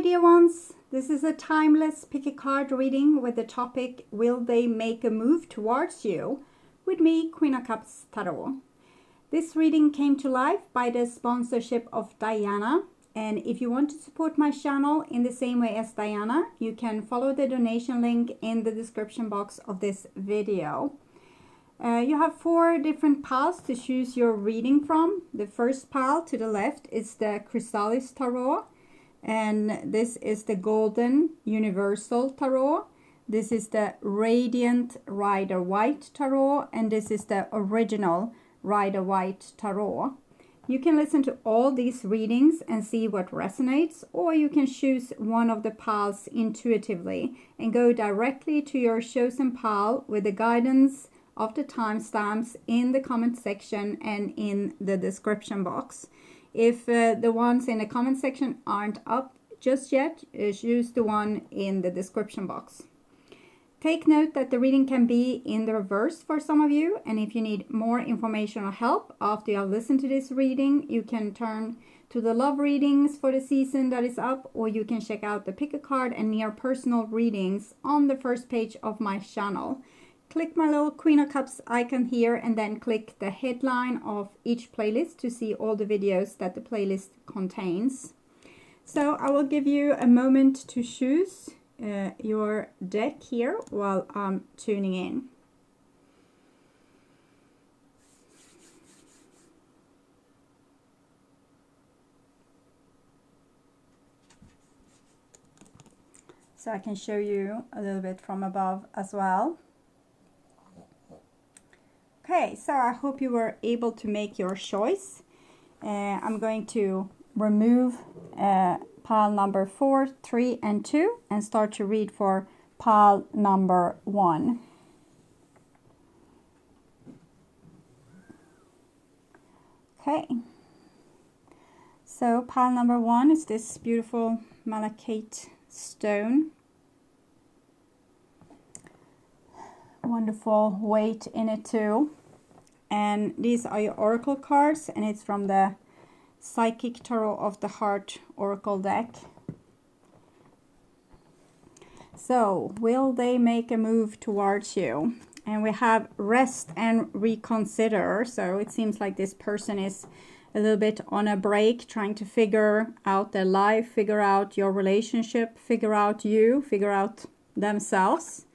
Hi dear ones, this is a timeless pick a card reading with the topic Will They Make a Move Towards You? With me, Queen of Cups Tarot. This reading came to life by the sponsorship of Diana, and if you want to support my channel in the same way as Diana, you can follow the donation link in the description box of this video. You have 4 different piles to choose your reading from. The first pile to the left is the CHRYSALIS Tarot. And this is the Golden Universal Tarot. This is the Radiant Rider-Waite Tarot. And this is the Original Rider-Waite Tarot. You can listen to all these readings and see what resonates. Or you can choose one of the piles intuitively and go directly to your chosen pile with the guidance of the timestamps in the comment section and in the description box. If the ones in the comment section aren't up just yet, choose the one in the description box. Take note that the reading can be in the reverse for some of you, and if you need more information or help after you have listened to this reading, you can turn to the love readings for the season that is up, or you can check out the pick a card and near personal readings on the first page of my channel. Click my little Queen of Cups icon here and then click the headline of each playlist to see all the videos that the playlist contains. So I will give you a moment to choose your deck here while I'm tuning in. So I can show you a little bit from above as well. Okay, so I hope you were able to make your choice. I'm going to remove pile number 4, 3, and 2 and start to read for pile number 1. Okay, so pile number 1 is this beautiful malachite stone. Wonderful weight in it too. And these are your oracle cards, and it's from the Psychic Tarot of the Heart Oracle deck. So, will they make a move towards you? And we have rest and reconsider. So it seems like this person is a little bit on a break, trying to figure out their life, figure out your relationship, figure out you, figure out themselves.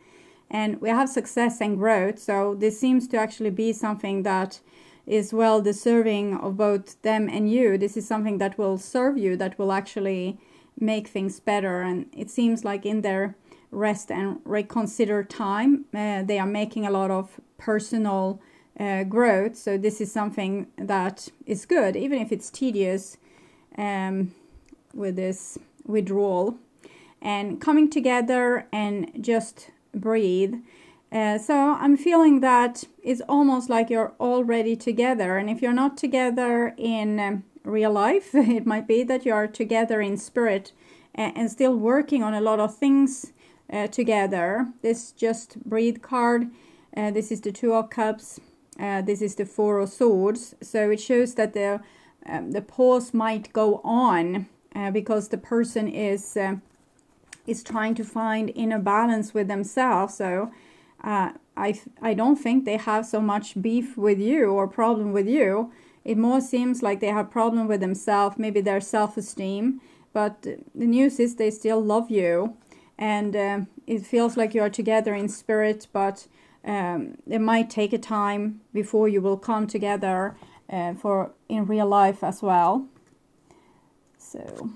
And we have success and growth, so this seems to actually be something that is well deserving of both them and you. This is something that will serve you, that will actually make things better. And it seems like in their rest and reconsider time, they are making a lot of personal growth. So this is something that is good, even if it's tedious with this withdrawal. And coming together and just breathe. So I'm feeling that it's almost like you're already together, and if you're not together in real life, it might be that you're together in spirit and still working on a lot of things together. This just breathe card, this is the 2 of Cups, this is the 4 of Swords, so it shows that the pause might go on because the person is trying to find inner balance with themselves. So I don't think they have so much beef with you or problem with you. It more seems like they have problem with themselves, maybe their self-esteem. But the news is they still love you. And it feels like you are together in spirit, but it might take a time before you will come together in real life as well. So...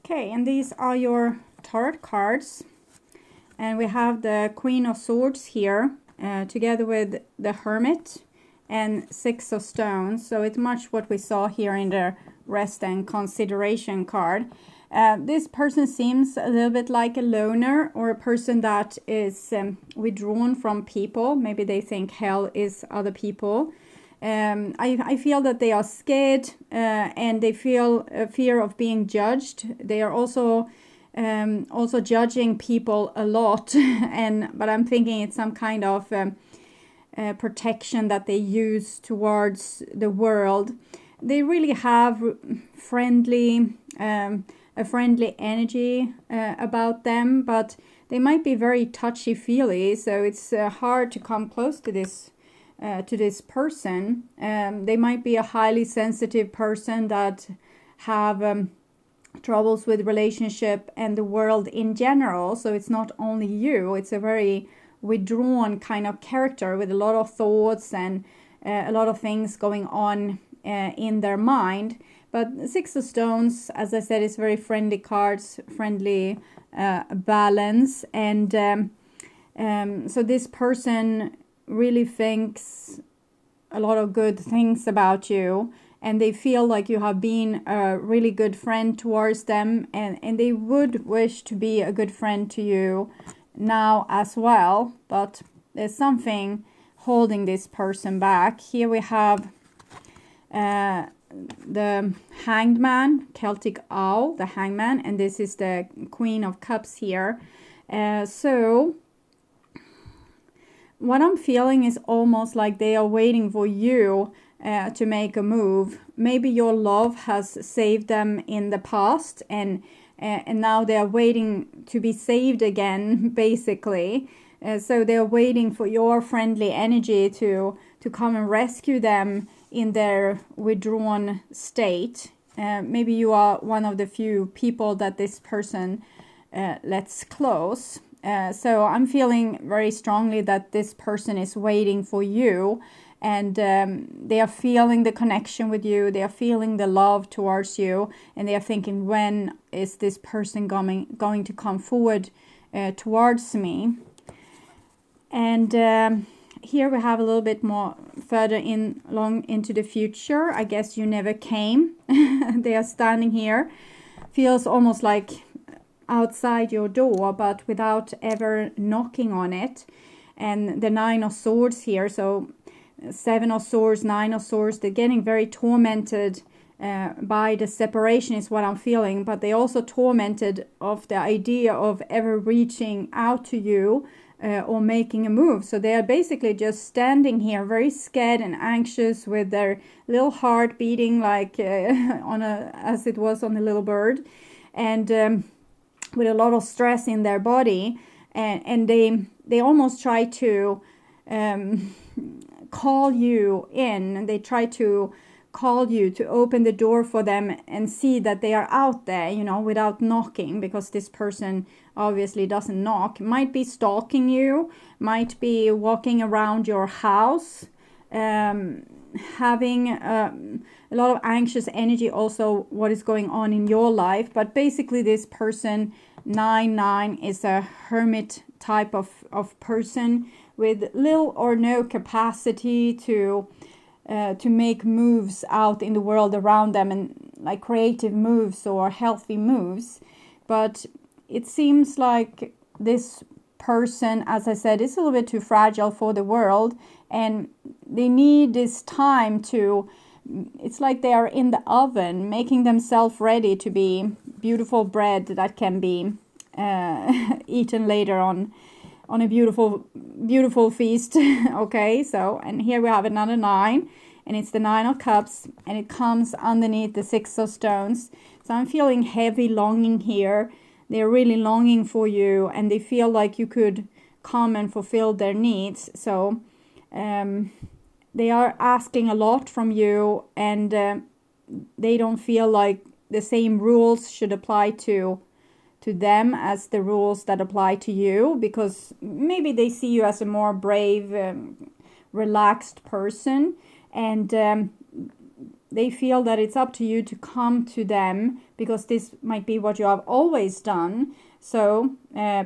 okay, and these are your tarot cards. And we have the Queen of Swords here, together with the Hermit and 6 of Stones. So it's much what we saw here in the Rest and Consideration card. This person seems a little bit like a loner, or a person that is withdrawn from people. Maybe they think hell is other people. I feel that they are scared and they feel a fear of being judged. They are also judging people a lot, but I'm thinking it's some kind of protection that they use towards the world. They really have friendly, a friendly energy about them, but they might be very touchy-feely, so it's hard to come close to this person. They might be a highly sensitive person that have troubles with relationship and the world in general. So it's not only you, it's a very withdrawn kind of character with a lot of thoughts and a lot of things going on in their mind. But the Six of Stones, as I said, is very friendly cards, friendly balance. And so this person really thinks a lot of good things about you, and they feel like you have been a really good friend towards them, and they would wish to be a good friend to you now as well. But there's something holding this person back. Here we have the Hanged Man, Celtic Owl, the Hangman, and this is the Queen of Cups here. So what I'm feeling is almost like they are waiting for you to make a move. Maybe your love has saved them in the past, and now they are waiting to be saved again, basically. So they're waiting for your friendly energy to come and rescue them in their withdrawn state. Maybe you are one of the few people that this person lets close. So I'm feeling very strongly that this person is waiting for you, and they are feeling the connection with you. They are feeling the love towards you, and they are thinking, when is this person going to come forward towards me? And here we have a little bit more further long into the future. I guess you never came. They are standing here. Feels almost like outside your door, but without ever knocking on it. And the Nine of Swords here, so Seven of Swords, Nine of Swords, they're getting very tormented by the separation is what I'm feeling, but they also tormented of the idea of ever reaching out to you or making a move. So they are basically just standing here very scared and anxious, with their little heart beating like as it was on the little bird, and with a lot of stress in their body, and they almost try to call you in, and they try to call you to open the door for them and see that they are out there, without knocking, because this person obviously doesn't knock. Might be stalking you, might be walking around your house, having a lot of anxious energy, also what is going on in your life. But basically this person 9 is a hermit type of person with little or no capacity to make moves out in the world around them, and like creative moves or healthy moves. But it seems like this person, as I said, is a little bit too fragile for the world, and they need this time to, it's like they are in the oven making themselves ready to be beautiful bread that can be eaten later on a beautiful feast. Okay, so, and here we have another 9, and it's the 9 of Cups, and it comes underneath the 6 of Stones. So I'm feeling heavy longing here. They're really longing for you, and they feel like you could come and fulfill their needs. So they are asking a lot from you, and they don't feel like the same rules should apply to them as the rules that apply to you, because maybe they see you as a more brave, relaxed person, and they feel that it's up to you to come to them, because this might be what you have always done. So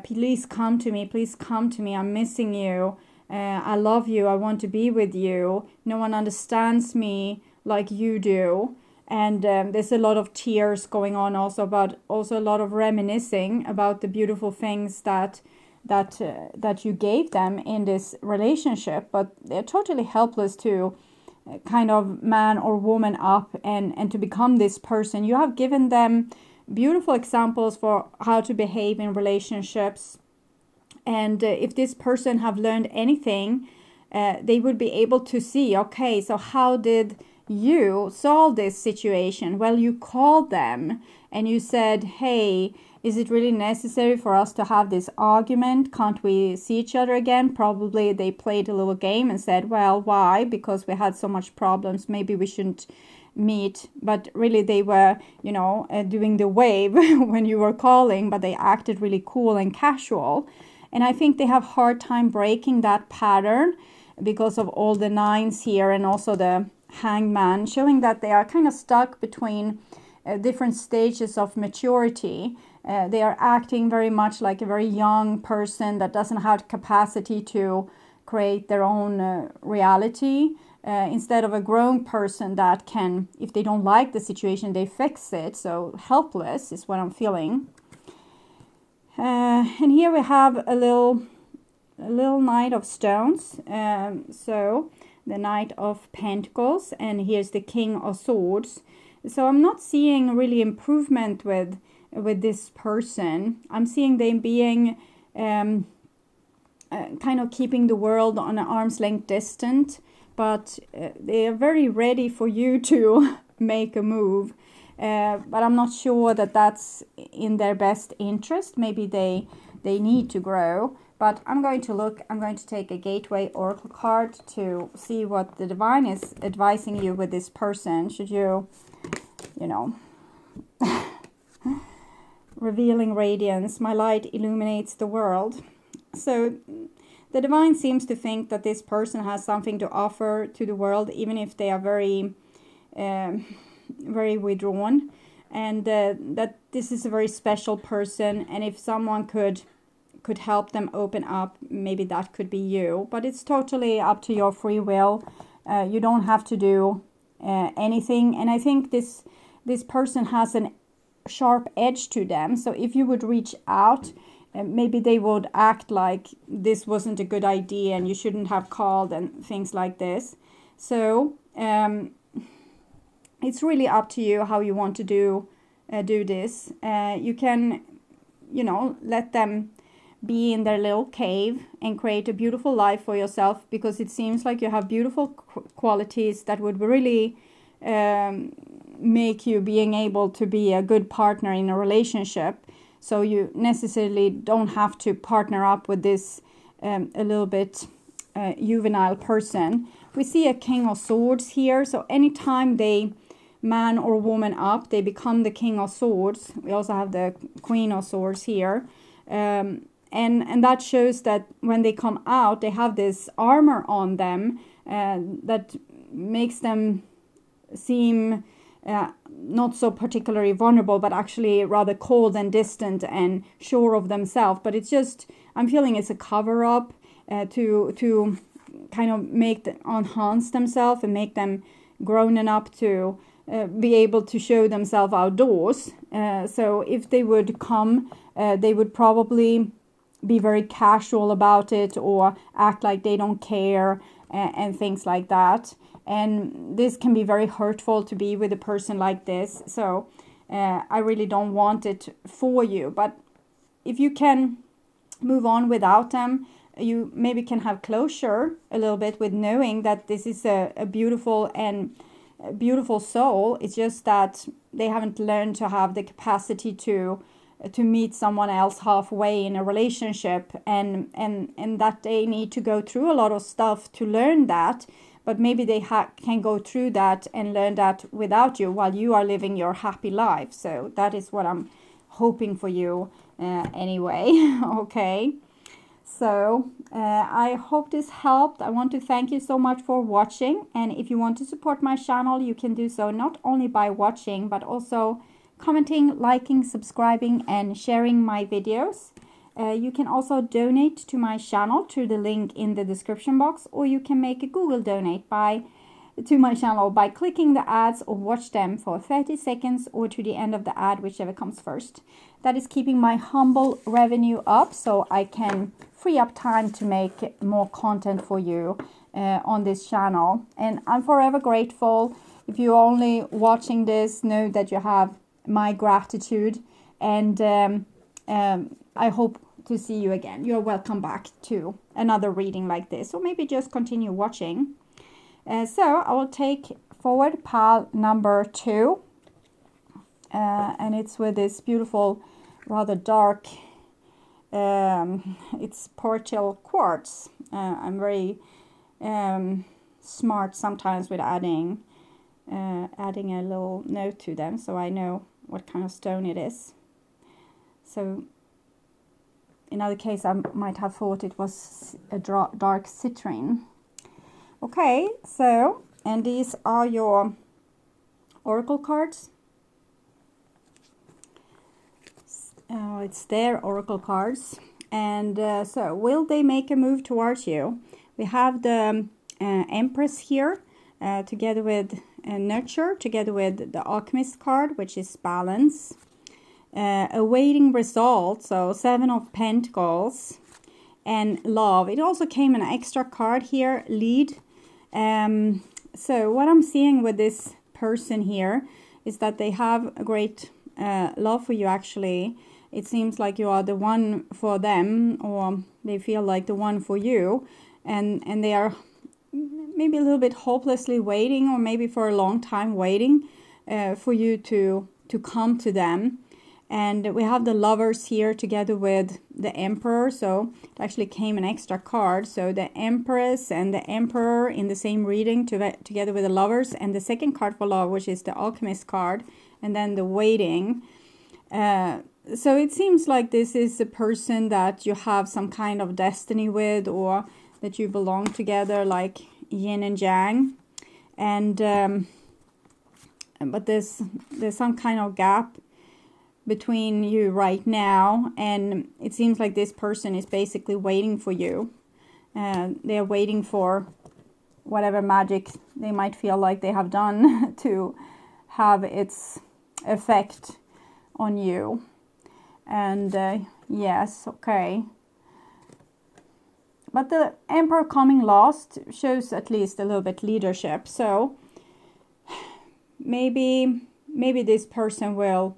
please come to me, I'm missing you, I love you, I want to be with you, no one understands me like you do. And there's a lot of tears going on also, but also a lot of reminiscing about the beautiful things that you gave them in this relationship. But they're totally helpless to kind of man or woman up and to become this person. You have given them beautiful examples for how to behave in relationships. And if this person have learned anything they would be able to see, okay, so how did you solve this situation? Well, you called them and you said, hey, is it really necessary for us to have this argument? Can't we see each other again? Probably they played a little game and said, well, why? Because we had so much problems. Maybe we shouldn't meet. But really they were, doing the wave when you were calling, but they acted really cool and casual. And I think they have hard time breaking that pattern because of all the nines here and also the hangman, showing that they are kind of stuck between different stages of maturity. They are acting very much like a very young person that doesn't have capacity to create their own reality, instead of a grown person that can, if they don't like the situation, they fix it. So helpless is what I'm feeling. And here we have a little Knight of Stones. So the Knight of Pentacles, and here's the King of Swords. So I'm not seeing really improvement with this person. I'm seeing them being kind of keeping the world on an arm's length distant, but they are very ready for you to make a move. But I'm not sure that that's in their best interest. Maybe they need to grow. But I'm going to take a Gateway Oracle card to see what the Divine is advising you with this person. Should you, revealing radiance, my light illuminates the world. So the Divine seems to think that this person has something to offer to the world, even if they are very, very withdrawn. And that this is a very special person. And if someone could help them open up, maybe that could be you. But it's totally up to your free will. You don't have to do anything. And I think this person has a sharp edge to them. So if you would reach out, maybe they would act like this wasn't a good idea and you shouldn't have called and things like this. So it's really up to you how you want to do this. You can, let them be in their little cave and create a beautiful life for yourself, because it seems like you have beautiful qualities that would really make you being able to be a good partner in a relationship. So you necessarily don't have to partner up with this a little bit juvenile person. We see a King of Swords here. So anytime they man or woman up, they become the King of Swords. We also have the Queen of Swords here. And that shows that when they come out, they have this armor on them that makes them seem not so particularly vulnerable, but actually rather cold and distant and sure of themselves. But it's just, I'm feeling it's a cover-up to kind of enhance themselves and make them grown enough to be able to show themselves outdoors. So if they would come, they would probably be very casual about it or act like they don't care and things like that. And this can be very hurtful to be with a person like this. So I really don't want it for you. But if you can move on without them, you maybe can have closure a little bit with knowing that this is a beautiful and a beautiful soul. It's just that they haven't learned to have the capacity to meet someone else halfway in a relationship, and that they need to go through a lot of stuff to learn that. But maybe they can go through that and learn that without you while you are living your happy life. So that is what I'm hoping for you anyway. Okay. So I hope this helped. I want to thank you so much for watching. And if you want to support my channel, you can do so not only by watching, but also commenting, liking, subscribing, and sharing my videos. You can also donate to my channel through the link in the description box, or you can make a Google donate to my channel by clicking the ads or watch them for 30 seconds or to the end of the ad, whichever comes first. That is keeping my humble revenue up so I can free up time to make more content for you on this channel. And I'm forever grateful. If you're only watching this, know that you have my gratitude, and I hope to see you again. You're welcome back to another reading like this, or maybe just continue watching. So I will take forward pile number 2, and it's with this beautiful, rather dark, it's Portal quartz. I'm very smart sometimes with adding a little note to them, so I know what kind of stone it is. So in other case I might have thought it was a dark citrine. Okay, so, and these are your oracle cards. It's their oracle cards. And so, will they make a move towards you? We have the Empress here, together with Nurture, together with the Alchemist card, which is Balance. Awaiting results, so 7 of Pentacles, and Love. It also came an extra card here, Lead. So what I'm seeing with this person here is that they have a great love for you. Actually, it seems like you are the one for them, or they feel like the one for you, and they are maybe a little bit hopelessly waiting, or maybe for a long time waiting for you to come to them. And we have the Lovers here together with the Emperor, so it actually came an extra card. So the Empress and the Emperor in the same reading together with the Lovers, and the second card for love, which is the Alchemist card, and then the Waiting. So it seems like this is a person that you have some kind of destiny with, or that you belong together, like yin and yang. And but there's some kind of gap between you right now, and it seems like this person is basically waiting for you. They're waiting for whatever magic they might feel like they have done to have its effect on you. And yes, okay. But the Emperor coming last shows at least a little bit leadership. So maybe this person will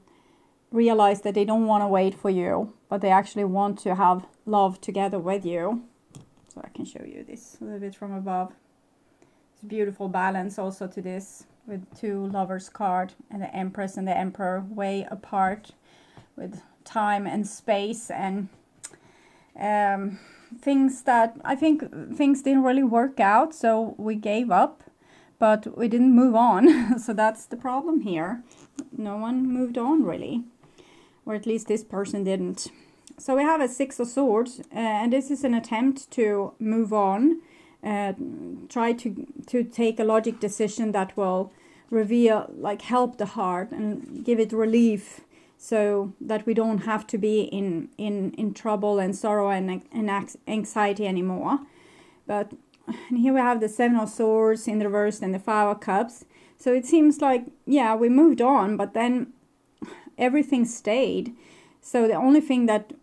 realize that they don't want to wait for you, but they actually want to have love together with you. So I can show you this a little bit from above. It's beautiful balance also to this, with 2 Lovers card and the Empress and the Emperor way apart, with time and space, and things that I think things didn't really work out, so we gave up, but we didn't move on. So that's the problem here. No one moved on really, or at least this person didn't. So we have a 6 of Swords, and this is an attempt to move on, try to take a logic decision that will reveal, like help the heart and give it relief, so that we don't have to be in trouble and sorrow and anxiety anymore. But here we have the 7 of Swords in the reverse and the 5 of Cups. So it seems like, yeah, we moved on, but then everything stayed. So the only thing that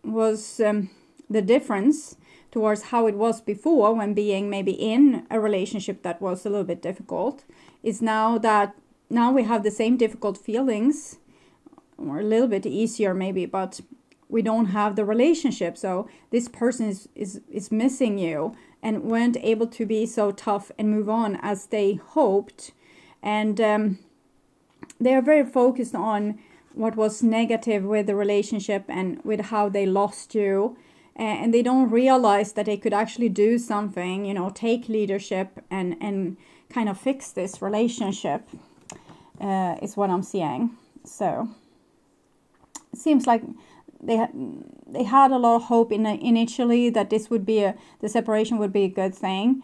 was the difference towards how it was before, when being maybe in a relationship that was a little bit difficult, is now we have the same difficult feelings, or a little bit easier maybe, but we don't have the relationship. So this person is missing you, and weren't able to be so tough and move on as they hoped. And they are very focused on what was negative with the relationship and with how they lost you. And they don't realize that they could actually do something, you know, take leadership and kind of fix this relationship, is what I'm seeing. So it seems like they had a lot of hope initially that this would be the separation would be a good thing,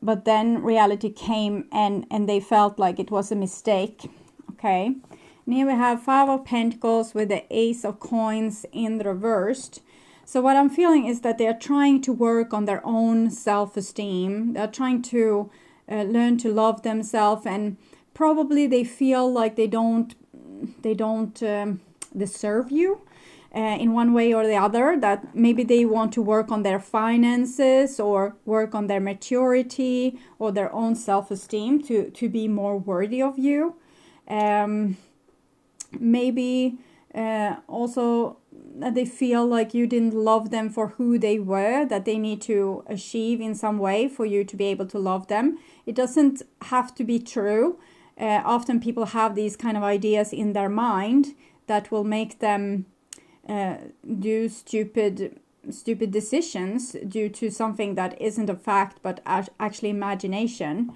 but then reality came and they felt like it was a mistake. Okay, and here we have 5 of Pentacles with the Ace of Coins in the reversed. So what I'm feeling is that they are trying to work on their own self-esteem. They're trying to learn to love themselves, and probably they feel like they don't deserve you in one way or the other, that maybe they want to work on their finances or work on their maturity or their own self-esteem to be more worthy of you. Maybe Also that they feel like you didn't love them for who they were, that they need to achieve in some way for you to be able to love them. It doesn't have to be true. Often people have these kind of ideas in their mind that will make them do stupid decisions due to something that isn't a fact but actually imagination.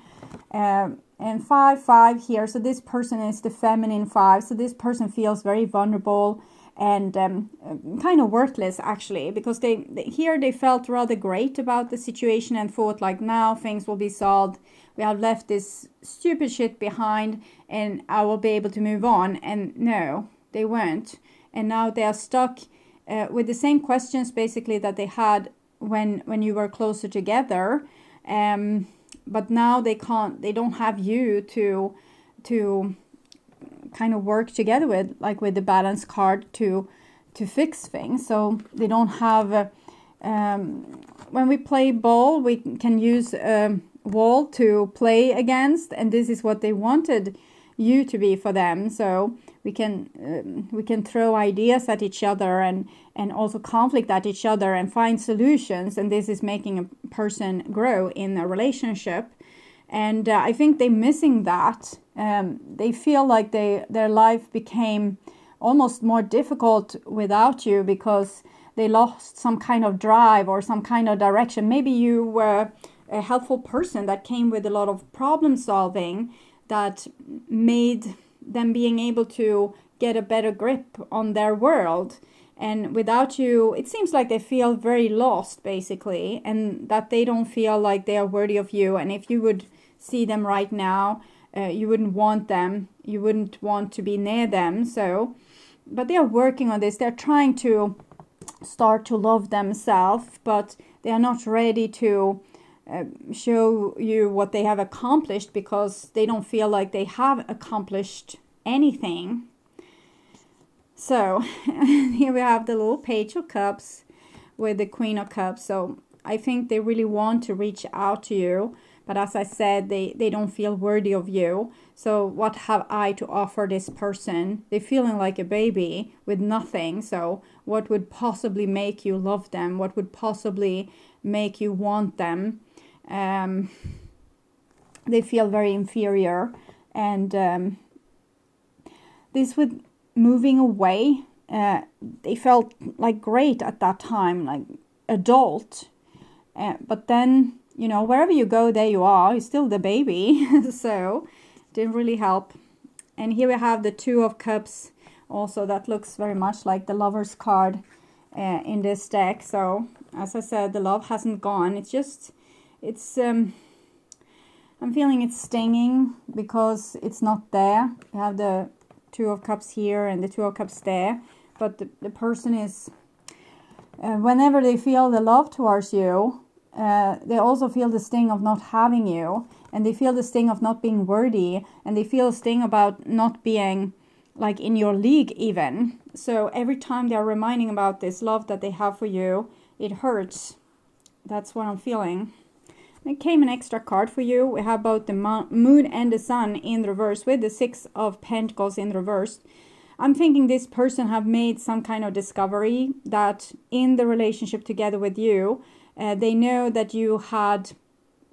And 5 here, so this person is the feminine 5, so this person feels very vulnerable and kind of worthless actually, because they felt rather great about the situation and thought like, now things will be solved, we have left this stupid shit behind and I will be able to move on. And no, they weren't, and now they are stuck with the same questions basically that they had when you were closer together, but now they don't have you to kind of work together with, like with the balance card, to fix things. So they don't have when we play ball, we can use a wall to play against, and this is what they wanted you to be for them. So we can throw ideas at each other and also conflict at each other and find solutions, and this is making a person grow in a relationship. And I think they're missing that. They feel like their life became almost more difficult without you because they lost some kind of drive or some kind of direction. Maybe you were a helpful person that came with a lot of problem solving that made them being able to get a better grip on their world. And without you, it seems like they feel very lost basically, and that they don't feel like they are worthy of you. And if you would see them right now, you wouldn't want them, you wouldn't want to be near them. So, but they are working on this. They're trying to start to love themselves, but they are not ready to show you what they have accomplished because they don't feel like they have accomplished anything. So here we have the little Page of Cups with the Queen of Cups. So I think they really want to reach out to you, but as I said, they don't feel worthy of you. So what have I to offer this person? They're feeling like a baby with nothing. So what would possibly make you love them? What would possibly make you want them? They feel very inferior, and this with moving away, they felt like great at that time, like adult, but then, you know, wherever you go, there you are, you're still the baby. So didn't really help. And here we have the Two of Cups also, that looks very much like the Lover's card in this deck. So as I said, the love hasn't gone, it's just, it's I'm feeling it's stinging because it's not there. You have the Two of Cups here and the Two of Cups there, but the person is, whenever they feel the love towards you, they also feel the sting of not having you, and they feel the sting of not being worthy, and they feel the sting about not being like in your league even. So every time they are reminding about this love that they have for you, it hurts. That's what I'm feeling. It came an extra card for you. We have both the Moon and the Sun in reverse with the Six of Pentacles in reverse. I'm thinking this person have made some kind of discovery that in the relationship together with you, they know that you had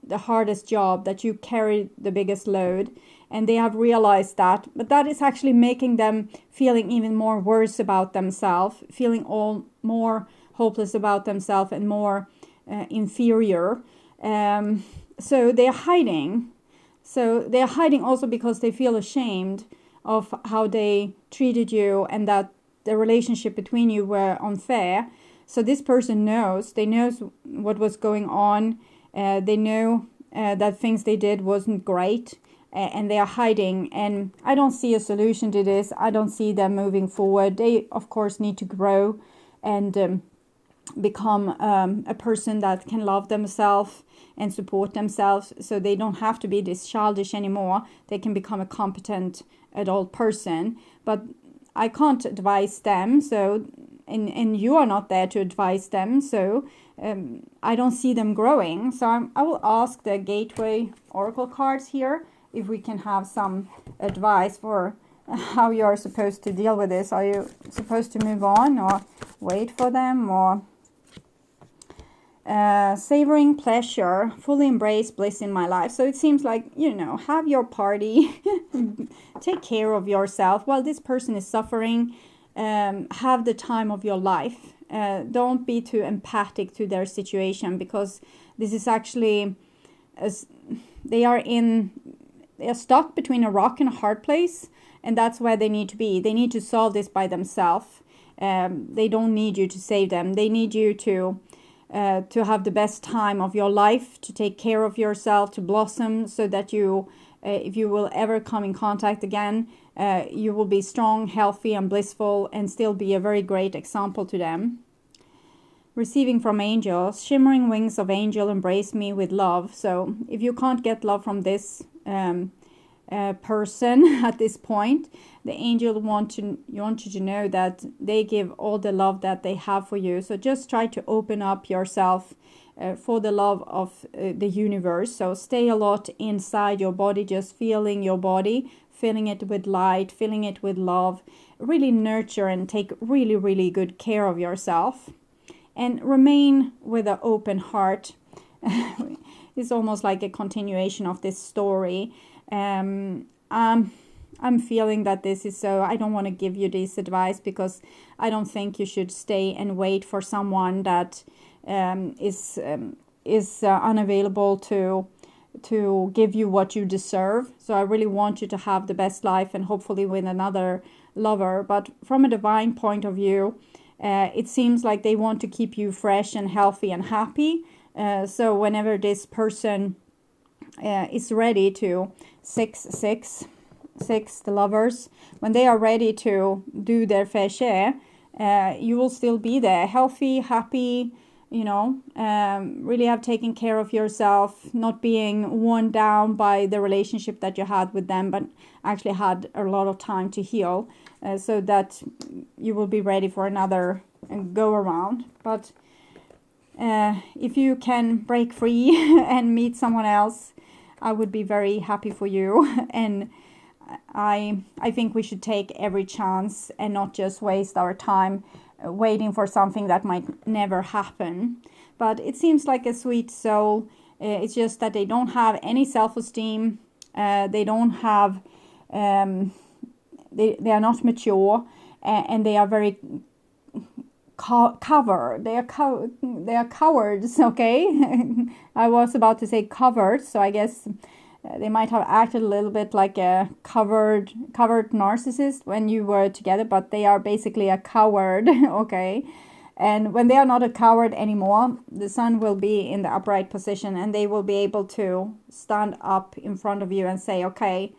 the hardest job, that you carried the biggest load, and they have realized that. But that is actually making them feeling even more worse about themselves, feeling all more hopeless about themselves and more inferior. So they are hiding. So they are hiding also because they feel ashamed of how they treated you and that the relationship between you were unfair. So this person knows, they knows what was going on. They know that things they did wasn't great, and they are hiding. And I don't see a solution to this. I don't see them moving forward. They, of course, need to grow and become a person that can love themselves and support themselves, so they don't have to be this childish anymore. They can become a competent adult person. But I can't advise them, so and you are not there to advise them, so I don't see them growing. So I will ask the Gateway Oracle cards here if we can have some advice for how you are supposed to deal with this. Are you supposed to move on or wait for them, or savoring pleasure, fully embrace bliss in my life? So it seems like, you know, have your party, take care of yourself while this person is suffering. Have the time of your life. Don't be too empathic to their situation, because this is actually, as they are stuck between a rock and a hard place, and that's where they need to be. They need to solve this by themselves. They don't need you to save them. They need you to have the best time of your life, to take care of yourself, to blossom, so that you, if you will ever come in contact again, you will be strong, healthy, and blissful, and still be a very great example to them. Receiving from angels, shimmering wings of angel, embrace me with love. So if you can't get love from this person at this point, the angel want you to know that they give all the love that they have for you. So just try to open up yourself for the love of the universe. So stay a lot inside your body, just feeling your body, filling it with light, filling it with love. Really nurture and take really, really good care of yourself. And remain with an open heart. It's almost like a continuation of this story. I'm feeling that this is so. I don't want to give you this advice, because I don't think you should stay and wait for someone that is unavailable to give you what you deserve. So I really want you to have the best life, and hopefully with another lover. But from a divine point of view, it seems like they want to keep you fresh and healthy and happy. So whenever this person is ready to, the lovers, when they are ready to do their fair share, you will still be there, healthy, happy, you know, really have taken care of yourself, not being worn down by the relationship that you had with them, but actually had a lot of time to heal, so that you will be ready for another go around. But if you can break free and meet someone else, I would be very happy for you. And I think we should take every chance and not just waste our time waiting for something that might never happen. But it seems like a sweet soul. It's just that they don't have any self-esteem. They don't have, they are not mature, and they are very covered. They are cowards, okay? I was about to say covered, so I guess they might have acted a little bit like a covered narcissist when you were together, but they are basically a coward, okay? And when they are not a coward anymore, the sun will be in the upright position, and they will be able to stand up in front of you and say, okay,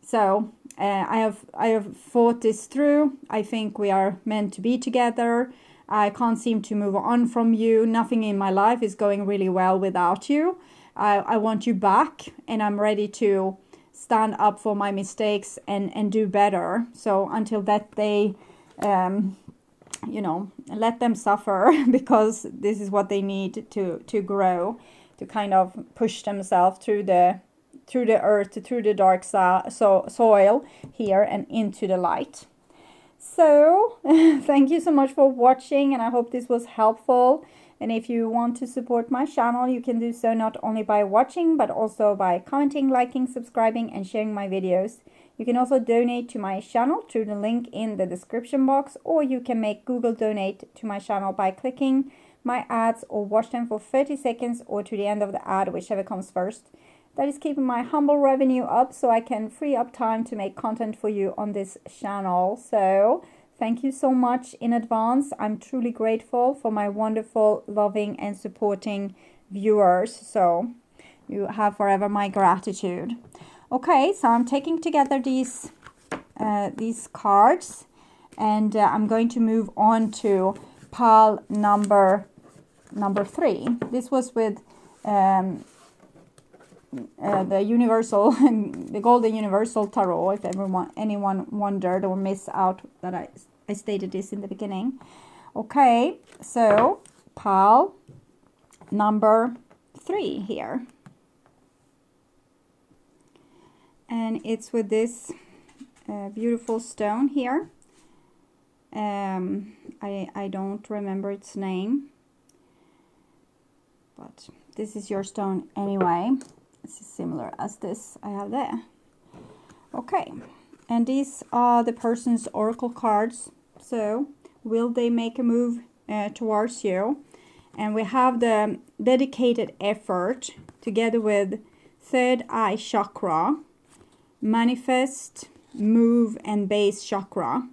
so I have thought this through. I think we are meant to be together. I can't seem to move on from you. Nothing in my life is going really well without you. I want you back, and I'm ready to stand up for my mistakes and do better. So until that day, you know, let them suffer, because this is what they need to grow, to kind of push themselves through the earth, through the dark soil here, and into the light. So thank you so much for watching, and I hope this was helpful. And if you want to support my channel, you can do so not only by watching, but also by commenting, liking, subscribing, and sharing my videos. You can also donate to my channel through the link in the description box, or you can make Google donate to my channel by clicking my ads, or watch them for 30 seconds or to the end of the ad, whichever comes first. That is keeping my humble revenue up, so I can free up time to make content for you on this channel. So thank you so much in advance. I'm truly grateful for my wonderful, loving, and supporting viewers. So you have forever my gratitude. Okay, so I'm taking together these cards, and I'm going to move on to pile number 3. This was with the universal, the golden universal tarot, if anyone wondered or missed out that I stated this in the beginning. Okay, so pile number 3 here, and it's with this beautiful stone here. I don't remember its name, but this is your stone anyway. This is similar as this I have there. Okay, and these are the person's oracle cards. So will they make a move towards you? And we have the dedicated effort together with third eye chakra, manifest, move, and base chakra.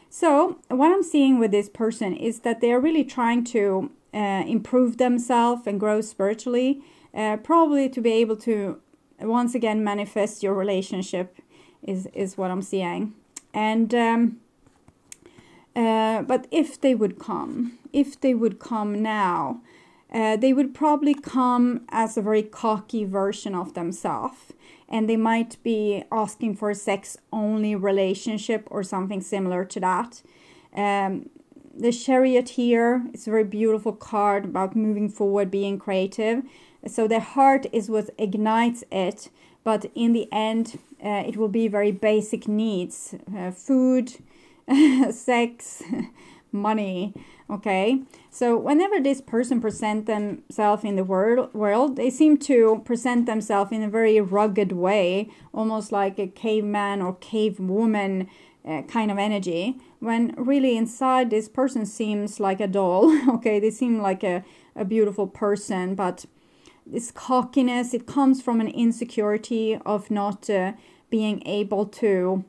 So what I'm seeing with this person is that they're really trying to improve themselves and grow spiritually, probably to be able to once again manifest your relationship is what I'm seeing. And but if they would come now, they would probably come as a very cocky version of themselves, and they might be asking for a sex-only relationship or something similar to that. The Chariot here is a very beautiful card about moving forward, being creative. So their heart is what ignites it, but in the end, it will be very basic needs, food, sex, money. Okay, so whenever this person present themselves in the world, they seem to present themselves in a very rugged way, almost like a caveman or cavewoman kind of energy, when really inside this person seems like a doll. Okay, they seem like a beautiful person, but this cockiness, it comes from an insecurity of not being able to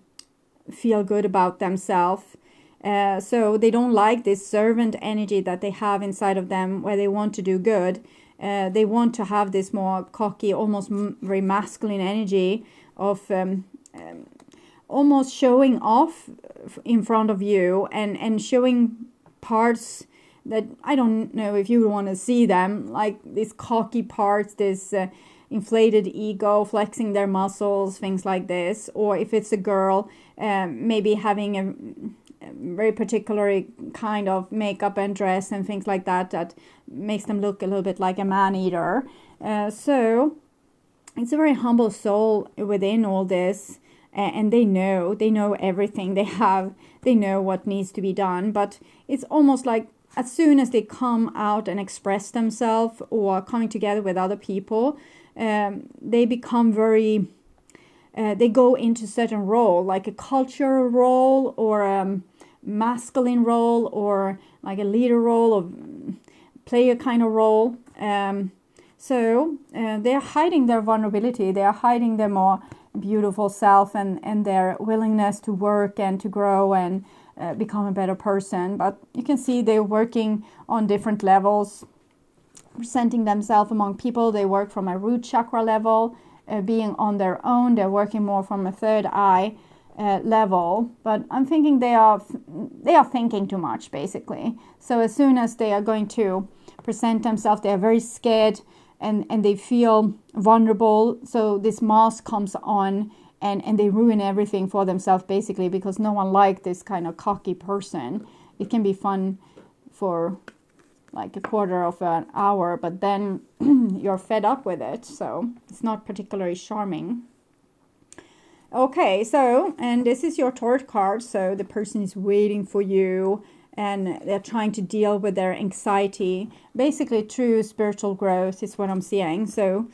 feel good about themselves. So they don't like this servant energy that they have inside of them where they want to do good. They want to have this more cocky, almost very masculine energy of almost showing off in front of you and showing parts that I don't know if you want to see them, like these cocky parts, this inflated ego, flexing their muscles, things like this. Or if it's a girl, maybe having a very particular kind of makeup and dress and things like that that makes them look a little bit like a man-eater. So it's a very humble soul within all this, and they know everything. They know what needs to be done, but it's almost like as soon as they come out and express themselves or coming together with other people, they become very they go into certain role, like a cultural role or a masculine role or like a leader role or player kind of role. So they're hiding their vulnerability. They are hiding their more beautiful self and their willingness to work and to grow and become a better person. But you can see they're working on different levels, presenting themselves among people. They work from a root chakra level, being on their own. They're working more from a third eye level. But I'm thinking they are thinking too much, basically. So as soon as they are going to present themselves, they are very scared and they feel vulnerable. So this mask comes on and they ruin everything for themselves, basically, because no one likes this kind of cocky person. It can be fun for like a quarter of an hour, but then you're fed up with it. So it's not particularly charming. Okay, so, and this is your Torah card. So the person is waiting for you and they're trying to deal with their anxiety. Basically, true spiritual growth is what I'm seeing. So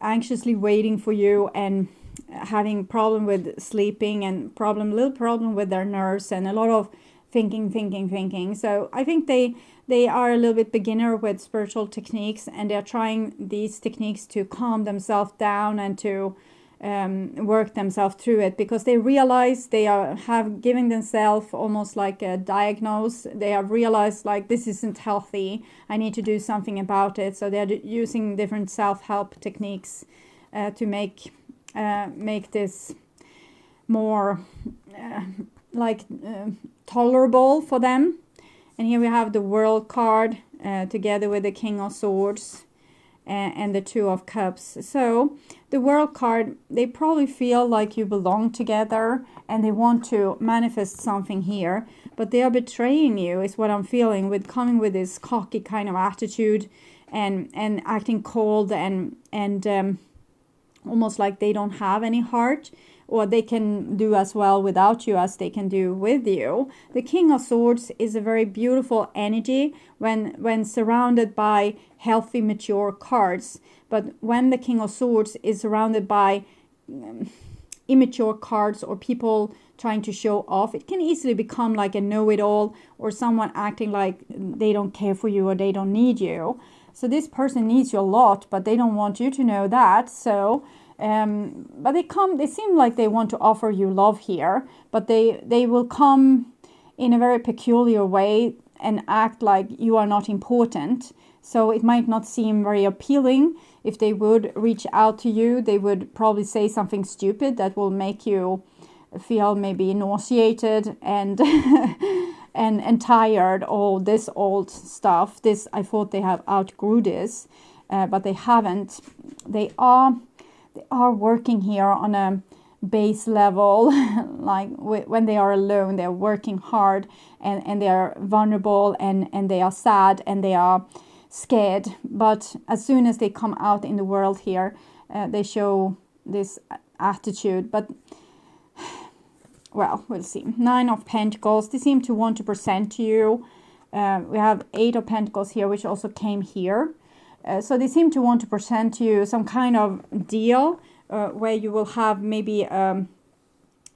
anxiously waiting for you and having problem with sleeping and little problem with their nerves and a lot of thinking. So I think they are a little bit beginner with spiritual techniques, and they're trying these techniques to calm themselves down and to work themselves through it, because they realize they have given themselves almost like a diagnose. They have realized like this isn't healthy. I need to do something about it. So they're using different self-help techniques to make this more tolerable for them. And here we have the World card together with the King of Swords and the Two of Cups. So the World card, they probably feel like you belong together and they want to manifest something here, but they are betraying you is what I'm feeling, with coming with this cocky kind of attitude and acting cold and almost like they don't have any heart, or they can do as well without you as they can do with you. The King of Swords is a very beautiful energy when surrounded by healthy, mature cards. But when the King of Swords is surrounded by immature cards or people trying to show off, it can easily become like a know-it-all, or someone acting like they don't care for you or they don't need you. So this person needs you a lot, but they don't want you to know that. So but they seem like they want to offer you love here, but they will come in a very peculiar way and act like you are not important. So it might not seem very appealing. If they would reach out to you, they would probably say something stupid that will make you feel maybe nauseated and and tired. Oh, this old stuff, this, I thought they have outgrew this, but they haven't. They are working here on a base level. Like when they are alone, they're working hard, and they are vulnerable, and they are sad, and they are scared. But as soon as they come out in the world here, they show this attitude. But well, we'll see. 9 of Pentacles, they seem to want to present to you. We have 8 of Pentacles here, which also came here. So they seem to want to present to you some kind of deal where you will have maybe a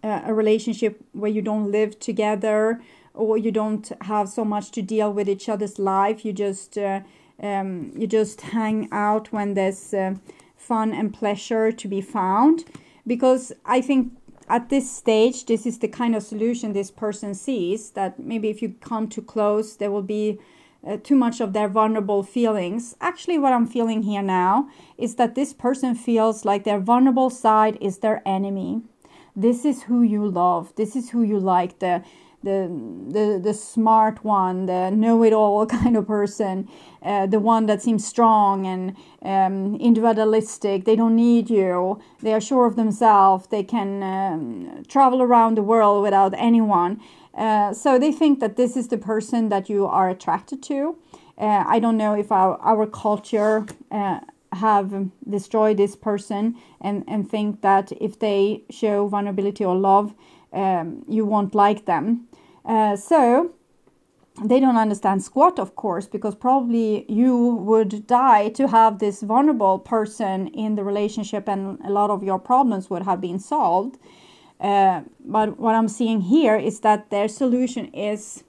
relationship where you don't live together, or you don't have so much to deal with each other's life. You just hang out when there's fun and pleasure to be found. Because I think at this stage, this is the kind of solution this person sees, that maybe if you come too close, there will be too much of their vulnerable feelings. Actually, what I'm feeling here now is that this person feels like their vulnerable side is their enemy. This is who you love. This is who you like, the smart one, the know-it-all kind of person, the one that seems strong and individualistic. They don't need you. They are sure of themselves. They can travel around the world without anyone. So they think that this is the person that you are attracted to. I don't know if our culture have destroyed this person and think that if they show vulnerability or love, you won't like them. So they don't understand squat, of course, because probably you would die to have this vulnerable person in the relationship, and a lot of your problems would have been solved. But what I'm seeing here is that their solution is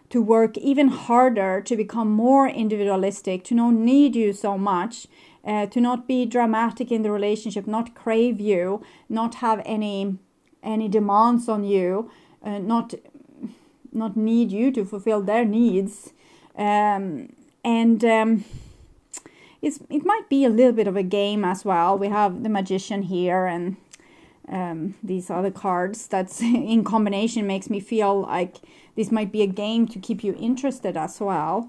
to work even harder, to become more individualistic, to not need you so much, to not be dramatic in the relationship, not crave you, not have any demands on you, not need you to fulfill their needs. It might be a little bit of a game as well. We have the Magician here, and these other cards that's in combination makes me feel like this might be a game to keep you interested as well.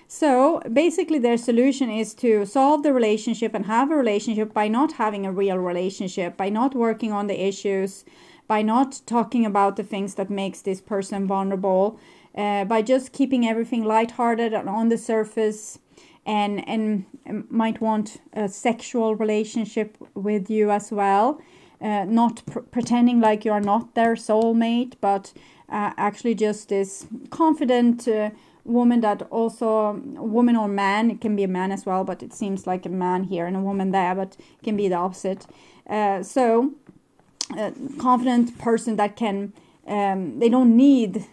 So basically their solution is to solve the relationship and have a relationship by not having a real relationship, by not working on the issues, by not talking about the things that makes this person vulnerable, by just keeping everything lighthearted and on the surface, and might want a sexual relationship with you as well. Not pretending like you're not their soulmate, but actually just this confident woman that also, woman or man, it can be a man as well, but it seems like a man here and a woman there, but it can be the opposite. So confident person that can, they don't need,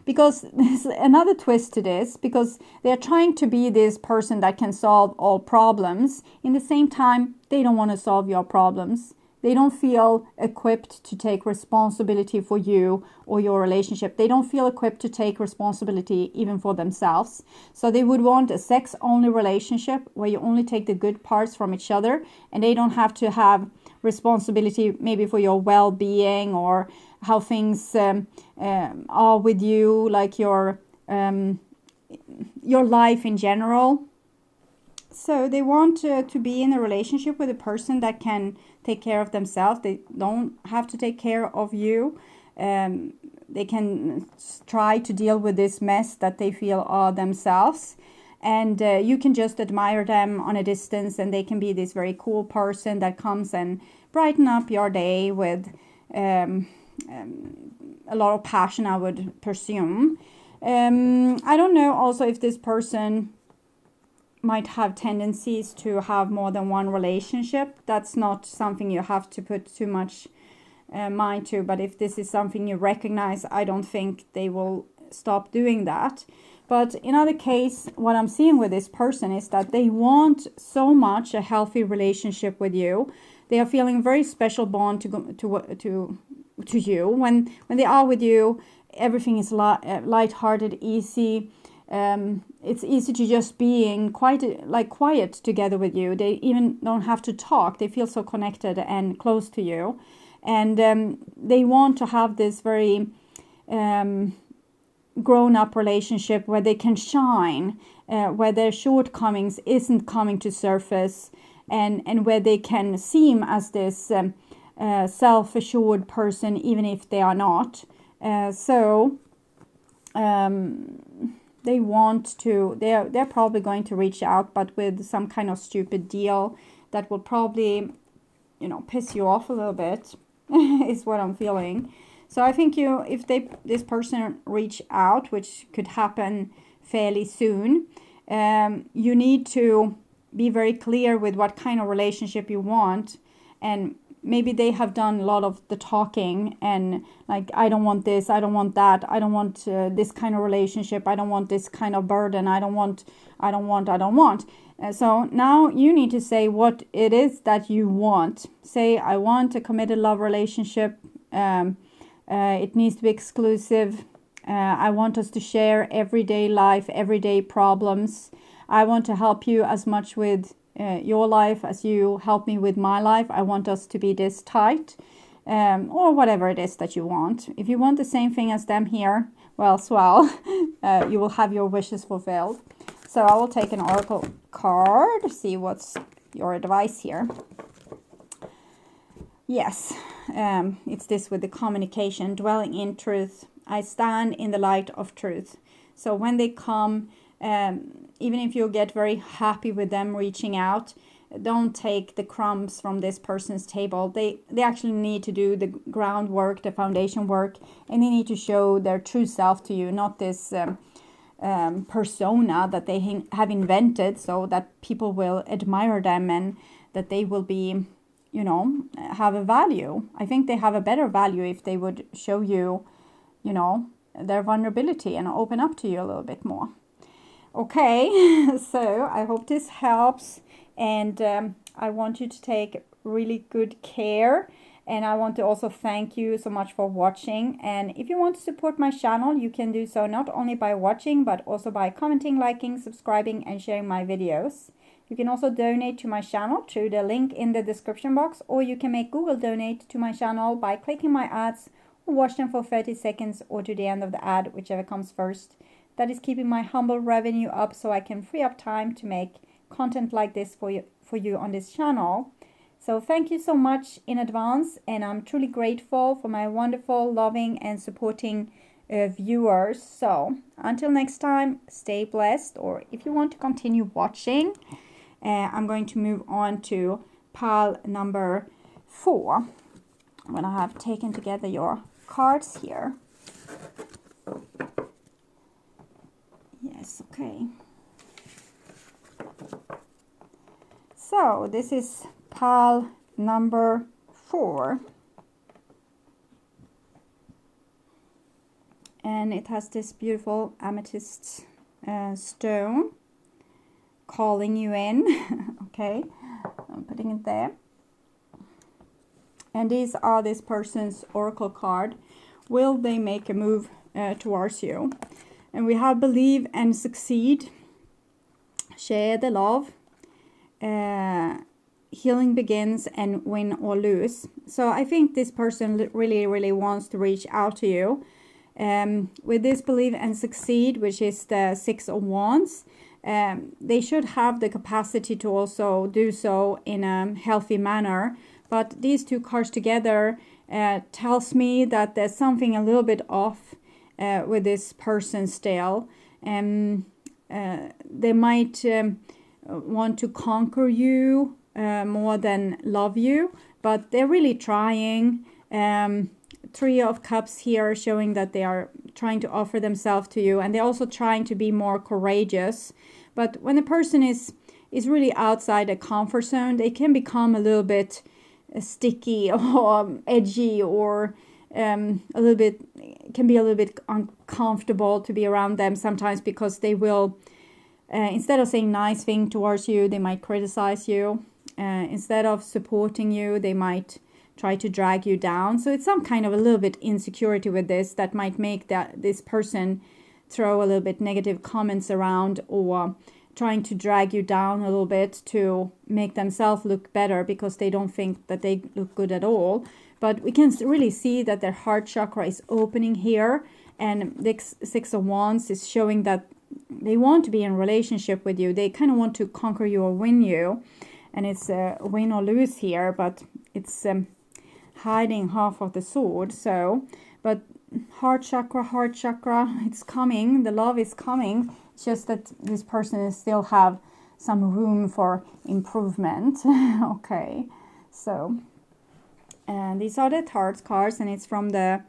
because there's another twist to this, because they're trying to be this person that can solve all problems. In the same time, they don't want to solve your problems. They don't feel equipped to take responsibility for you or your relationship. They don't feel equipped to take responsibility even for themselves. So they would want a sex-only relationship where you only take the good parts from each other, and they don't have to have responsibility maybe for your well-being or how things are with you, like your life in general. So they want to be in a relationship with a person that can take care of themselves. They don't have to take care of you. They can try to deal with this mess that they feel are themselves. and you can just admire them on a distance, and they can be this very cool person that comes and brighten up your day with a lot of passion, I would presume. I don't know also if this person might have tendencies to have more than one relationship. That's not something you have to put too much mind to, but if this is something you recognize, I don't think they will stop doing that. But in other case, what I'm seeing with this person is that they want so much a healthy relationship with you. They are feeling very special bond to you. When they are with you, everything is light-hearted, easy. It's easy to just being quiet together with you. They even don't have to talk. They feel so connected and close to you, and they want to have this very grown-up relationship where they can shine, where their shortcomings isn't coming to surface, and where they can seem as this self-assured person, even if they are not. They want to, they're probably going to reach out, but with some kind of stupid deal that will probably, piss you off a little bit, is what I'm feeling. So I think if this person reach out, which could happen fairly soon, you need to be very clear with what kind of relationship you want, and maybe they have done a lot of the talking and like, I don't want this, I don't want that, I don't want this kind of relationship, I don't want this kind of burden, I don't want. So now you need to say what it is that you want. Say, I want a committed love relationship. It needs to be exclusive. I want us to share everyday life, everyday problems. I want to help you as much with your life as you help me with my life. I want us to be this tight, or whatever it is that you want. If you want the same thing as them here, well, you will have your wishes fulfilled. So I will take an oracle card, see what's your advice here. Yes, it's this with the communication, dwelling in truth. I stand in the light of truth. So when they come, even if you get very happy with them reaching out, don't take the crumbs from this person's table. They actually need to do the groundwork, the foundation work, and they need to show their true self to you, not this persona that they have invented so that people will admire them and that they will be, have a value. I think they have a better value if they would show you, their vulnerability and open up to you a little bit more. Okay, so I hope this helps, and I want you to take really good care, and I want to also thank you so much for watching. And if you want to support my channel, you can do so not only by watching, but also by commenting, liking, subscribing, and sharing my videos. You can also donate to my channel through the link in the description box, or you can make Google donate to my channel by clicking my ads or watch them for 30 seconds or to the end of the ad, whichever comes first. That is keeping my humble revenue up so I can free up time to make content like this for you on this channel. So thank you so much in advance, and I'm truly grateful for my wonderful, loving, and supporting viewers. So until next time, stay blessed, or if you want to continue watching, I'm going to move on to pile number 4 when I have taken together your cards here. Yes, okay. So this is pile number 4. And it has this beautiful amethyst stone calling you in. Okay, I'm putting it there. And these are this person's oracle card. Will they make a move towards you? And we have believe and succeed, share the love, healing begins, and win or lose. So I think this person really, really wants to reach out to you. With this believe and succeed, which is the 6 of Wands, they should have the capacity to also do so in a healthy manner. But these two cards together tells me that there's something a little bit off with this person still. they might want to conquer you more than love you, but they're really trying. Three of Cups here showing that they are trying to offer themselves to you, and they're also trying to be more courageous. But when a person is really outside a comfort zone, they can become a little bit sticky or edgy, or a little bit, can be a little bit uncomfortable to be around them sometimes, because they will, instead of saying nice thing towards you, they might criticize you. Instead of supporting you, they might try to drag you down. So it's some kind of a little bit insecurity with this that might make this person throw a little bit negative comments around, or trying to drag you down a little bit to make themselves look better, because they don't think that they look good at all. But we can really see that their heart chakra is opening here, and the Six of Wands is showing that they want to be in relationship with you. They kind of want to conquer you or win you, and it's win or lose here, but it's hiding half of the sword. So, but heart chakra, it's coming. The love is coming. It's just that this person still have some room for improvement. Okay, so and these are the tarot cards, and it's from the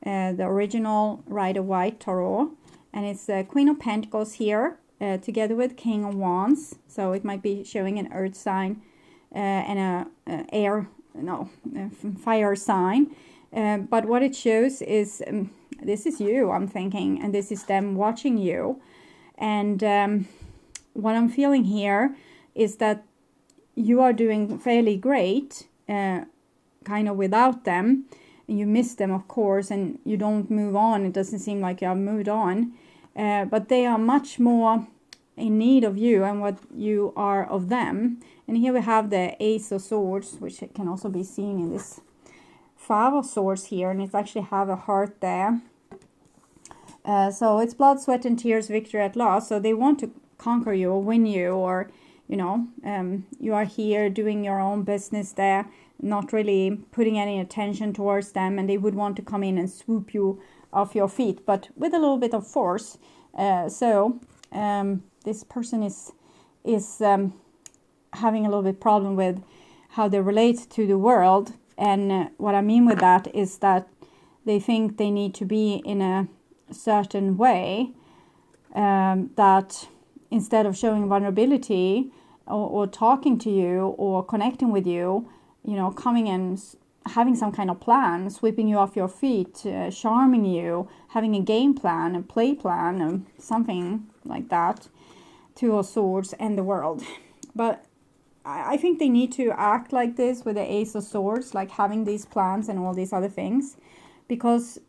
original Rider-Waite Tarot, and it's the Queen of Pentacles here together with King of Wands. So it might be showing an earth sign and a fire sign. But what it shows is this is you, I'm thinking, and this is them watching you. And what I'm feeling here is that you are doing fairly great, kind of without them. And you miss them, of course, and you don't move on. It doesn't seem like you have moved on. But they are much more in need of you and what you are of them. And here we have the Ace of Swords, which can also be seen in this Five of Swords here, and it actually have a heart there. So it's blood, sweat, and tears, victory at last. So they want to conquer you or win you, or you are here doing your own business there, not really putting any attention towards them, and they would want to come in and swoop you off your feet, but with a little bit of force. This person is having a little bit problem with how they relate to the world. And what I mean with that is that they think they need to be in a certain way, that instead of showing vulnerability or talking to you or connecting with you, coming and having some kind of plan, sweeping you off your feet, charming you, having a game plan, a play plan, something like that. Two of Swords and the World. But I think they need to act like this with the Ace of Swords, like having these plans and all these other things, because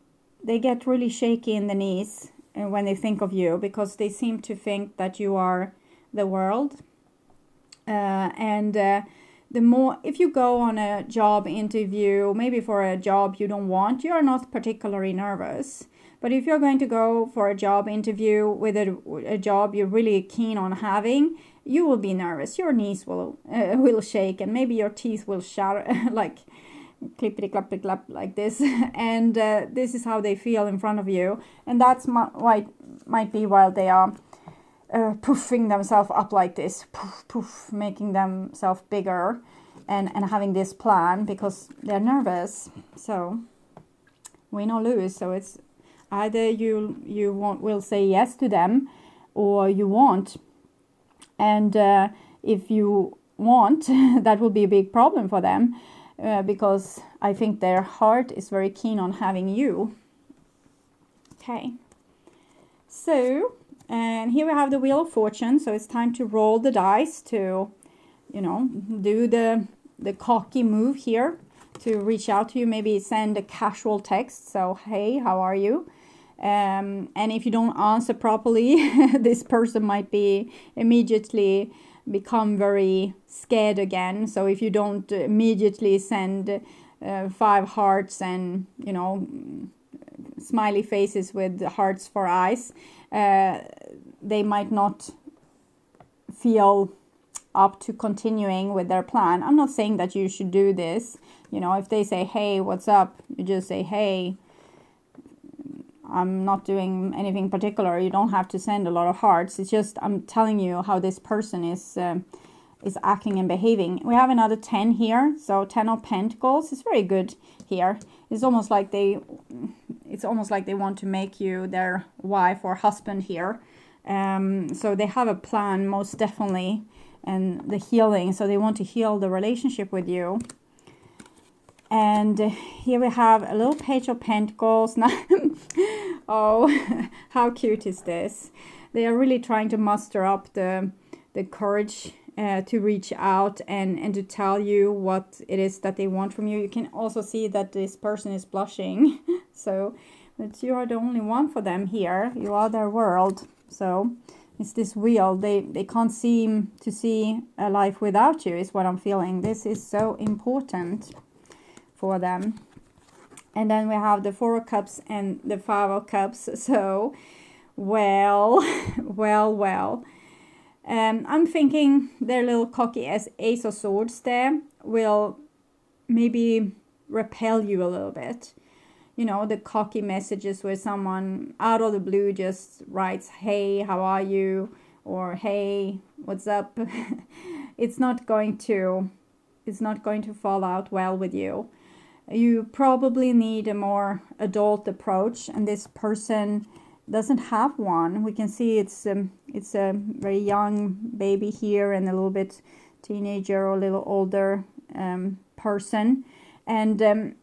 they get really shaky in the knees when they think of you, because they seem to think that you are the world. The more, if you go on a job interview, maybe for a job you don't want, you are not particularly nervous. But if you're going to go for a job interview with a job you're really keen on having, you will be nervous. Your knees will shake, and maybe your teeth will shatter, like clippity clappity clap like this. And this is how they feel in front of you, and that's why might be while they are puffing themselves up like this, poof, poof, making themselves bigger, and having this plan because they're nervous. So win or lose. So it's either you will say yes to them, or you won't. And if you want, that will be a big problem for them, because I think their heart is very keen on having you. Okay. So, and here we have the Wheel of Fortune. So it's time to roll the dice to, do the cocky move here, to reach out to you, maybe send a casual text. So, hey, how are you? And if you don't answer properly, this person might be immediately become very scared again. So if you don't immediately send 5 hearts and, smiley faces with hearts for eyes, they might not feel up to continuing with their plan. I'm not saying that you should do this. If they say, hey, what's up? You just say, hey, I'm not doing anything particular. You don't have to send a lot of hearts. It's just I'm telling you how this person is acting and behaving. We have another 10 here, so 10 of Pentacles is very good here. It's almost like they want to make you their wife or husband here. So they have a plan, most definitely, and the healing. So they want to heal the relationship with you. And here we have a little Page of Pentacles. Oh, how cute is this? They are really trying to muster up the courage to reach out and to tell you what it is that they want from you. You can also see that this person is blushing. So, but you are the only one for them here. You are their world. So it's this wheel. They can't seem to see a life without you, is what I'm feeling. This is so important for them. And then we have the 4 of Cups and the 5 of Cups. So, well. I'm thinking their little cocky Ace of Swords there will maybe repel you a little bit. You know, the cocky messages where someone out of the blue just writes, hey, how are you? Or, hey, what's up? It's not going to fall out well with you. You probably need a more adult approach, and this person doesn't have one. We can see it's a very young baby here and a little bit teenager or a little older person, and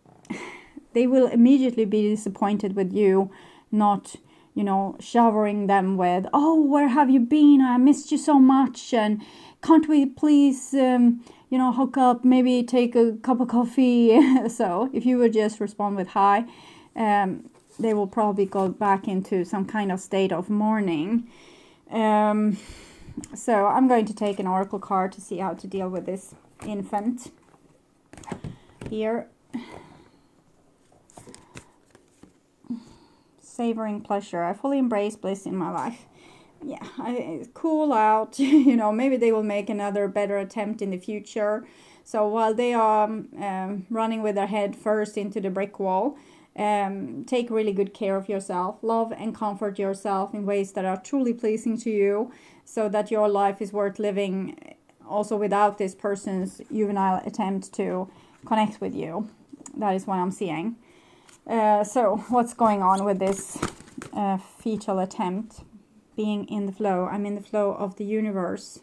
they will immediately be disappointed with you, not, you know, showering them with, oh, where have you been? I missed you so much, and can't we please you know, hook up, maybe take a cup of coffee. So if you would just respond with hi, they will probably go back into some kind of state of mourning. So I'm going to take an oracle card to see how to deal with this infant here. Savoring pleasure. I fully embrace bliss in my life. Yeah, cool out. You know, maybe they will make another better attempt in the future. So while they are running with their head first into the brick wall, take really good care of yourself. Love and comfort yourself in ways that are truly pleasing to you, so that your life is worth living also without this person's juvenile attempt to connect with you. That is what I'm seeing. So what's going on with this fetal attempt? Being in the flow. I'm in the flow of the universe.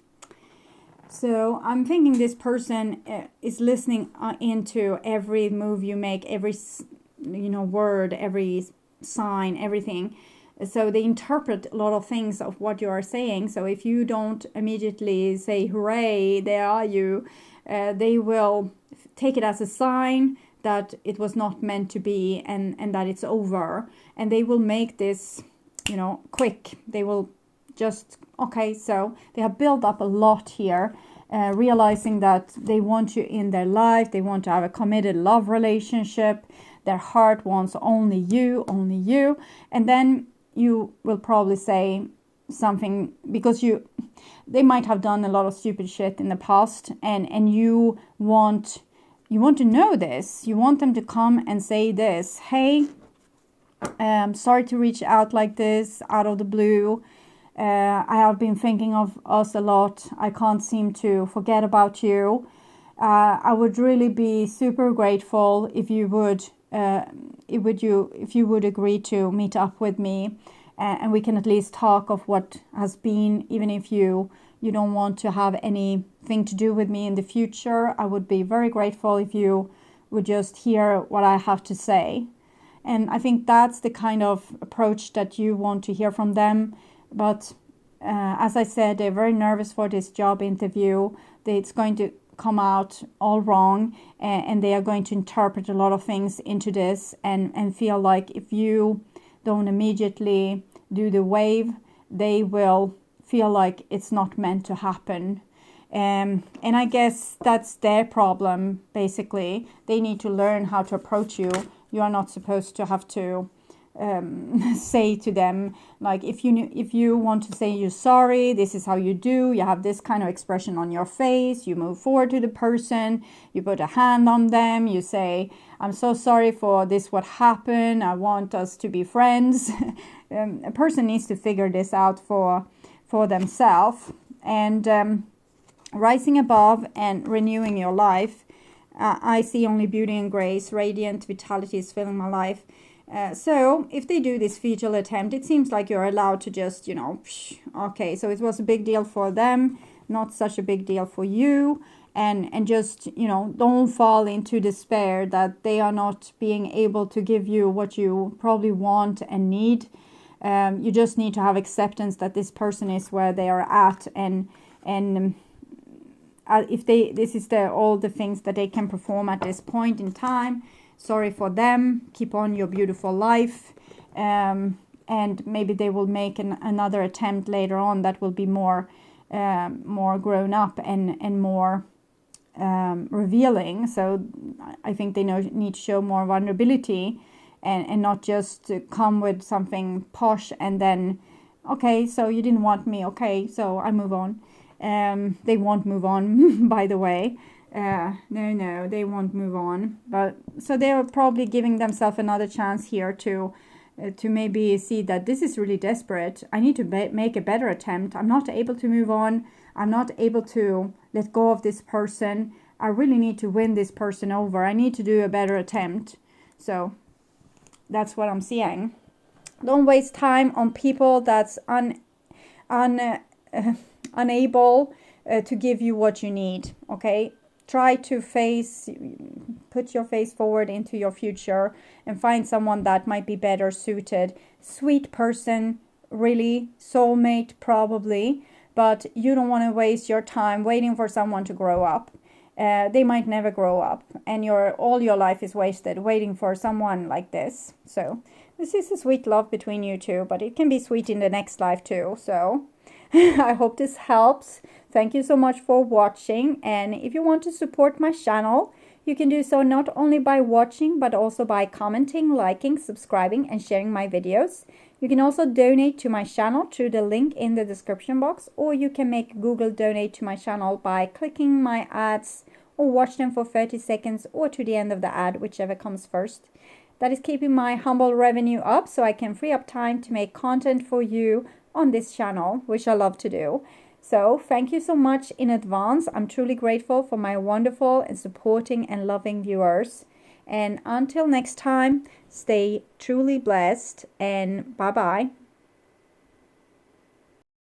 So I'm thinking this person is listening into every move you make, every, you know, word, every sign, everything. So they interpret a lot of things of what you are saying. So if you don't immediately say, hooray, there are you, they will take it as a sign that it was not meant to be, and that it's over. And they will make this, you know, quick. They will just, okay, so they have built up a lot here, realizing that they want you in their life. They want to have a committed love relationship. Their heart wants only you, only you. And then you will probably say something, because they might have done a lot of stupid shit in the past, and you want to know this. You want them to come and say this, hey, sorry to reach out like this out of the blue. I have been thinking of us a lot. I can't seem to forget about you. I would really be super grateful if you would agree to meet up with me, and we can at least talk of what has been, even if you don't want to have anything to do with me in the future. I would be very grateful if you would just hear what I have to say. And I think that's the kind of approach that you want to hear from them. But as I said, they're very nervous for this job interview. It's going to come out all wrong, and they are going to interpret a lot of things into this, and feel like if you don't immediately do the wave, they will feel like it's not meant to happen. And I guess that's their problem, basically. They need to learn how to approach you. You are not supposed to have to say to them, like, if you want to say you're sorry, this is how you do. You have this kind of expression on your face. You move forward to the person, you put a hand on them, you say, I'm so sorry for this, what happened, I want us to be friends. A person needs to figure this out for themselves. And rising above and renewing your life, I see only beauty and grace, radiant vitality is filling my life. So if they do this futile attempt, it seems like you're allowed to just, okay, so it was a big deal for them, not such a big deal for you. And just, don't fall into despair that they are not being able to give you what you probably want and need. You just need to have acceptance that this person is where they are at, and if this is all the things that they can perform at this point in time. Sorry for them. Keep on your beautiful life, and maybe they will make another attempt later on that will be more grown up and more revealing. So I think they need to show more vulnerability and not just come with something posh and then, okay, so you didn't want me, okay, so I move on. They won't move on, by the way. No, they won't move on. But so they are probably giving themselves another chance here to maybe see that this is really desperate. I need to make a better attempt. I'm not able to move on. I'm not able to let go of this person. I really need to win this person over. I need to do a better attempt. So that's what I'm seeing. Don't waste time on people that's unable to give you what you need. Okay. Try to put your face forward into your future and find someone that might be better suited. Sweet person, really, soulmate probably, but you don't want to waste your time waiting for someone to grow up. They might never grow up, and all your life is wasted waiting for someone like this. So this is a sweet love between you two, but it can be sweet in the next life too. So I hope this helps. Thank you so much for watching, and if you want to support my channel, you can do so not only by watching but also by commenting, liking, subscribing and sharing my videos. You can also donate to my channel through the link in the description box, or you can make Google donate to my channel by clicking my ads or watch them for 30 seconds or to the end of the ad, whichever comes first. That is keeping my humble revenue up so I can free up time to make content for you on this channel, which I love to do. So thank you so much in advance. I'm truly grateful for my wonderful and supporting and loving viewers. And until next time, stay truly blessed and bye-bye.